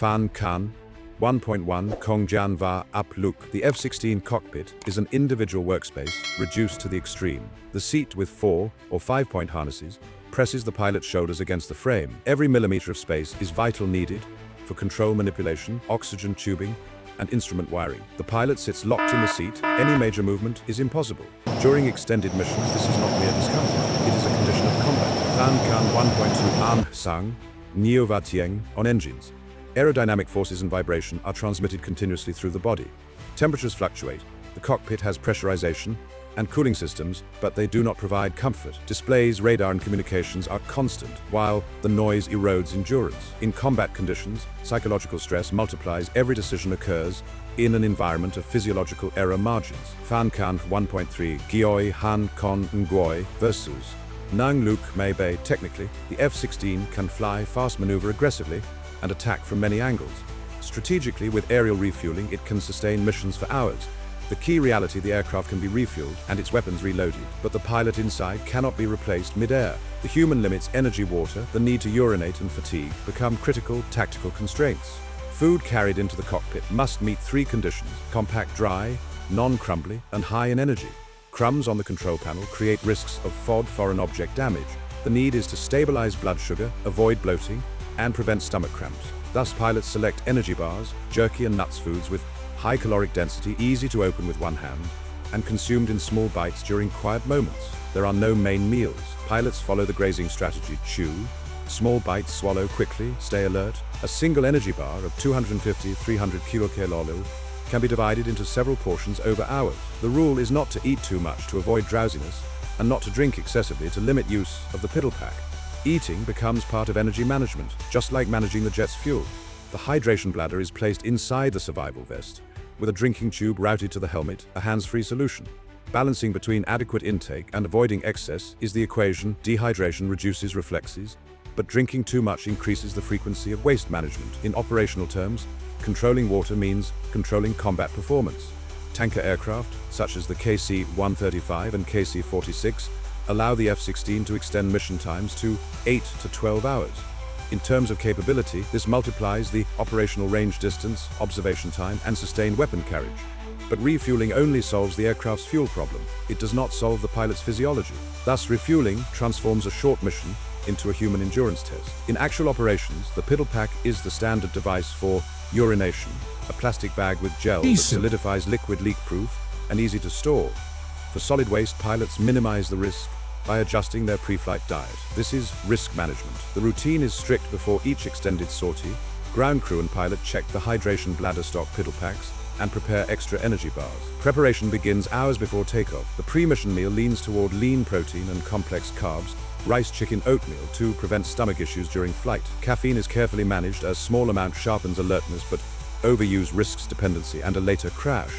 Fan Kan 1.1 Kongjian Va Up Look. The F-16 cockpit is an individual workspace reduced to the extreme. The seat with 4 or 5-point harnesses presses the pilot's shoulders against the frame. Every millimeter of space is vital needed for control manipulation, oxygen tubing, and instrument wiring. The pilot sits locked in the seat. Any major movement is impossible. During extended missions, this is not mere discomfort. It is a condition of combat. Fan Kan 1.2 An Sang Neo Va Tieng on engines. Aerodynamic forces and vibration are transmitted continuously through the body. Temperatures fluctuate. The cockpit has pressurization and cooling systems, but they do not provide comfort. Displays, radar, and communications are constant, while the noise erodes endurance. In combat conditions, psychological stress multiplies. Every decision occurs in an environment of physiological error margins. Fan Kan 1.3 Gioi Han Kon Ngoi versus Nang Luk Mei Bei. Technically, the F-16 can fly, fast maneuver aggressively, and attack from many angles. Strategically, with aerial refueling, it can sustain missions for hours. The key reality: the aircraft can be refueled and its weapons reloaded, but the pilot inside cannot be replaced mid-air. The human limits, energy, water, the need to urinate, and fatigue become critical tactical constraints. Food carried into the cockpit must meet 3 conditions: compact, dry, non-crumbly, and high in energy. Crumbs on the control panel create risks of FOD, foreign object damage. The need is to stabilize blood sugar, avoid bloating, and prevent stomach cramps. Thus, pilots select energy bars, jerky and nuts foods with high caloric density, easy to open with one hand, and consumed in small bites during quiet moments. There are no main meals. Pilots follow the grazing strategy: chew, small bites, swallow quickly, stay alert. A single energy bar of 250-300 kilocalories can be divided into several portions over hours. The rule is not to eat too much to avoid drowsiness, and not to drink excessively to limit use of the piddle pack. Eating becomes part of energy management, just like managing the jet's fuel. The hydration bladder is placed inside the survival vest, with a drinking tube routed to the helmet, a hands-free solution. Balancing between adequate intake and avoiding excess is the equation. Dehydration reduces reflexes, but drinking too much increases the frequency of waste management. In operational terms, controlling water means controlling combat performance. Tanker aircraft, such as the KC-135 and KC-46, allow the F-16 to extend mission times to 8 to 12 hours. In terms of capability, this multiplies the operational range, distance, observation time, and sustained weapon carriage. But refueling only solves the aircraft's fuel problem. It does not solve the pilot's physiology. Thus, refueling transforms a short mission into a human endurance test. In actual operations, the piddle pack is the standard device for urination, a plastic bag with gel that solidifies, liquid, leak-proof, and easy to store. For solid waste, pilots minimize the risk by adjusting their pre-flight diet. This is risk management. The routine is strict before each extended sortie. Ground crew and pilot check the hydration bladder, stock piddle packs, and prepare extra energy bars. Preparation begins hours before takeoff. The pre-mission meal leans toward lean protein and complex carbs, rice, chicken, oatmeal to prevent stomach issues during flight. Caffeine is carefully managed. A small amount sharpens alertness, but overuse risks dependency and a later crash.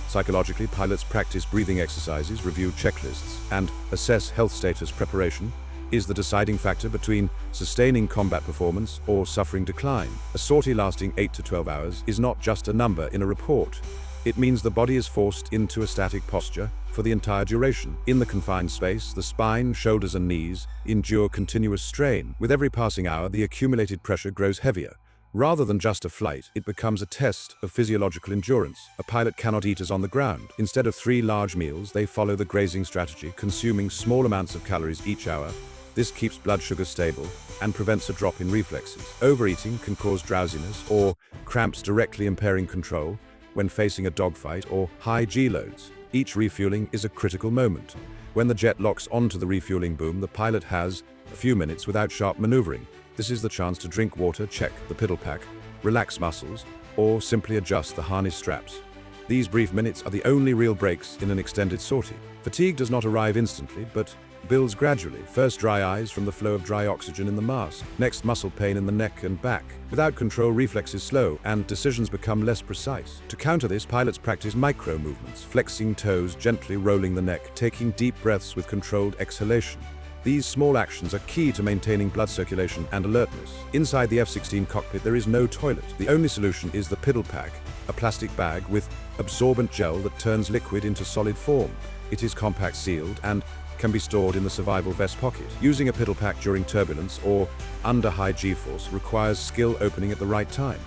Psychologically, pilots practice breathing exercises, review checklists, and assess health status. Preparation is the deciding factor between sustaining combat performance or suffering decline. A sortie lasting 8 to 12 hours is not just a number in a report. It means the body is forced into a static posture for the entire duration. In the confined space, the spine, shoulders, and knees endure continuous strain. With every passing hour, the accumulated pressure grows heavier. Rather than just a flight, it becomes a test of physiological endurance. A pilot cannot eat as on the ground. Instead of 3 large meals, they follow the grazing strategy, consuming small amounts of calories each hour. This keeps blood sugar stable and prevents a drop in reflexes. Overeating can cause drowsiness or cramps, directly impairing control when facing a dogfight or high G loads. Each refueling is a critical moment. When the jet locks onto the refueling boom, the pilot has a few minutes without sharp maneuvering. This is the chance to drink water, check the piddle pack, relax muscles, or simply adjust the harness straps. These brief minutes are the only real breaks in an extended sortie. Fatigue does not arrive instantly, but builds gradually. First, dry eyes from the flow of dry oxygen in the mask. Next, muscle pain in the neck and back. Without control, reflexes slow, and decisions become less precise. To counter this, pilots practice micro movements, flexing toes, gently rolling the neck, taking deep breaths with controlled exhalation. These small actions are key to maintaining blood circulation and alertness. Inside the F-16 cockpit, there is no toilet. The only solution is the piddle pack, a plastic bag with absorbent gel that turns liquid into solid form. It is compact, sealed, and can be stored in the survival vest pocket. Using a piddle pack during turbulence or under high G-force requires skill opening at the right time.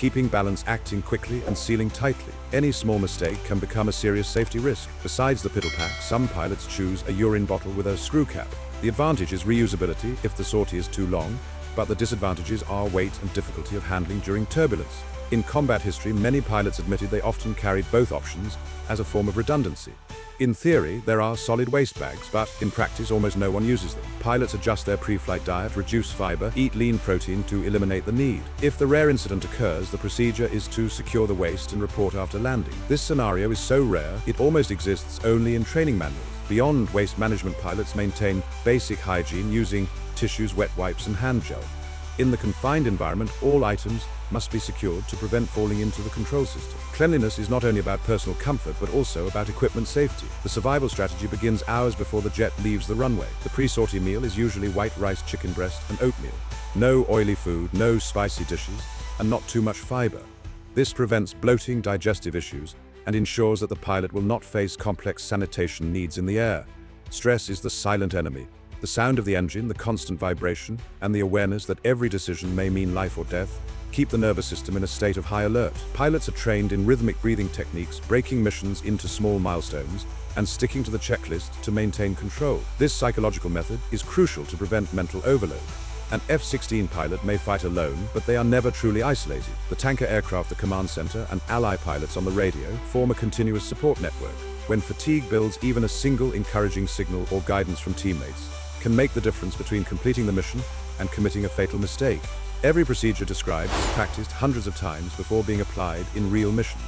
keeping balance, acting quickly, and sealing tightly. Any small mistake can become a serious safety risk. Besides the piddle pack, some pilots choose a urine bottle with a screw cap. The advantage is reusability if the sortie is too long, but the disadvantages are weight and difficulty of handling during turbulence. In combat history, many pilots admitted they often carried both options as a form of redundancy. In theory, there are solid waste bags, but in practice, almost no one uses them. Pilots adjust their pre-flight diet, reduce fiber, eat lean protein to eliminate the need. If the rare incident occurs, the procedure is to secure the waste and report after landing. This scenario is so rare, it almost exists only in training manuals. Beyond waste management, pilots maintain basic hygiene using tissues, wet wipes, and hand gel. In the confined environment, all items must be secured to prevent falling into the control system. Cleanliness is not only about personal comfort, but also about equipment safety. The survival strategy begins hours before the jet leaves the runway. The pre-sortie meal is usually white rice, chicken breast, and oatmeal. No oily food, no spicy dishes, and not too much fiber. This prevents bloating, digestive issues, and ensures that the pilot will not face complex sanitation needs in the air. Stress is the silent enemy. The sound of the engine, the constant vibration, and the awareness that every decision may mean life or death keep the nervous system in a state of high alert. Pilots are trained in rhythmic breathing techniques, breaking missions into small milestones, and sticking to the checklist to maintain control. This psychological method is crucial to prevent mental overload. An F-16 pilot may fight alone, but they are never truly isolated. The tanker aircraft, the command center, and ally pilots on the radio form a continuous support network. When fatigue builds, even a single encouraging signal or guidance from teammates can make the difference between completing the mission and committing a fatal mistake. Every procedure described is practiced hundreds of times before being applied in real missions.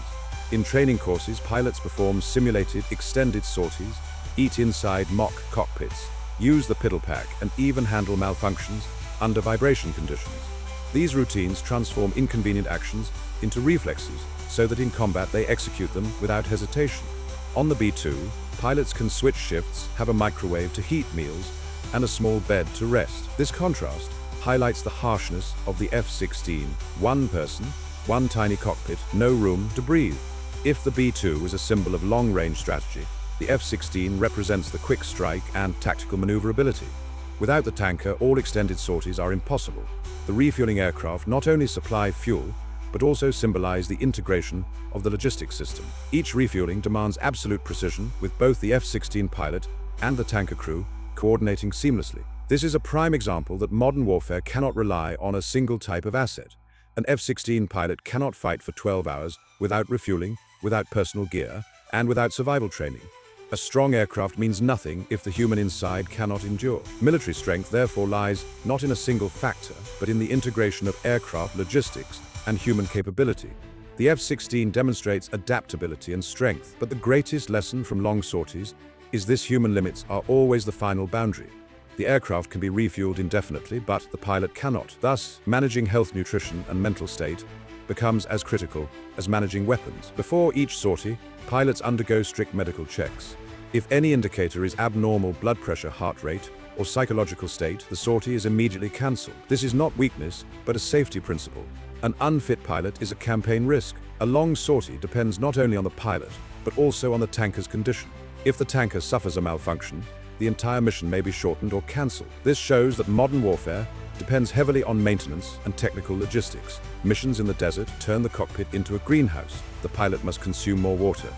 In training courses, pilots perform simulated extended sorties, eat inside mock cockpits, use the piddle pack, and even handle malfunctions under vibration conditions. These routines transform inconvenient actions into reflexes so that in combat they execute them without hesitation. On the B-2, pilots can switch shifts, have a microwave to heat meals, and a small bed to rest. This contrast highlights the harshness of the F-16. One person, one tiny cockpit, no room to breathe. If the B-2 is a symbol of long-range strategy, the F-16 represents the quick strike and tactical maneuverability. Without the tanker, all extended sorties are impossible. The refueling aircraft not only supply fuel, but also symbolize the integration of the logistics system. Each refueling demands absolute precision, with both the F-16 pilot and the tanker crew coordinating seamlessly. This is a prime example that modern warfare cannot rely on a single type of asset. An F-16 pilot cannot fight for 12 hours without refueling, without personal gear, and without survival training. A strong aircraft means nothing if the human inside cannot endure. Military strength therefore lies not in a single factor, but in the integration of aircraft, logistics, and human capability. The F-16 demonstrates adaptability and strength, but the greatest lesson from long sorties is this: human limits are always the final boundary. The aircraft can be refueled indefinitely, but the pilot cannot. Thus, managing health, nutrition, and mental state becomes as critical as managing weapons. Before each sortie, pilots undergo strict medical checks. If any indicator is abnormal blood pressure, heart rate, or psychological state, the sortie is immediately cancelled. This is not weakness, but a safety principle. An unfit pilot is a campaign risk. A long sortie depends not only on the pilot, but also on the tanker's condition. If the tanker suffers a malfunction, the entire mission may be shortened or cancelled. This shows that modern warfare depends heavily on maintenance and technical logistics. Missions in the desert turn the cockpit into a greenhouse. The pilot must consume more water.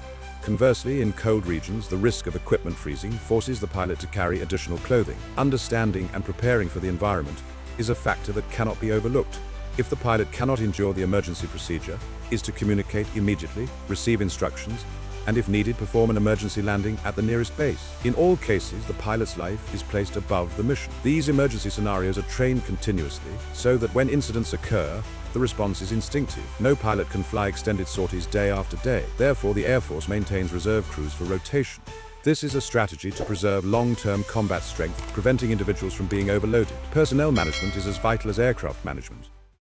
Conversely, in cold regions, the risk of equipment freezing forces the pilot to carry additional clothing. Understanding and preparing for the environment is a factor that cannot be overlooked. If the pilot cannot endure the emergency procedure, is to communicate immediately, receive instructions, and if needed, perform an emergency landing at the nearest base. In all cases, the pilot's life is placed above the mission. These emergency scenarios are trained continuously so that when incidents occur, the response is instinctive. No pilot can fly extended sorties day after day. Therefore, the Air Force maintains reserve crews for rotation. This is a strategy to preserve long-term combat strength, preventing individuals from being overloaded. Personnel management is as vital as aircraft management.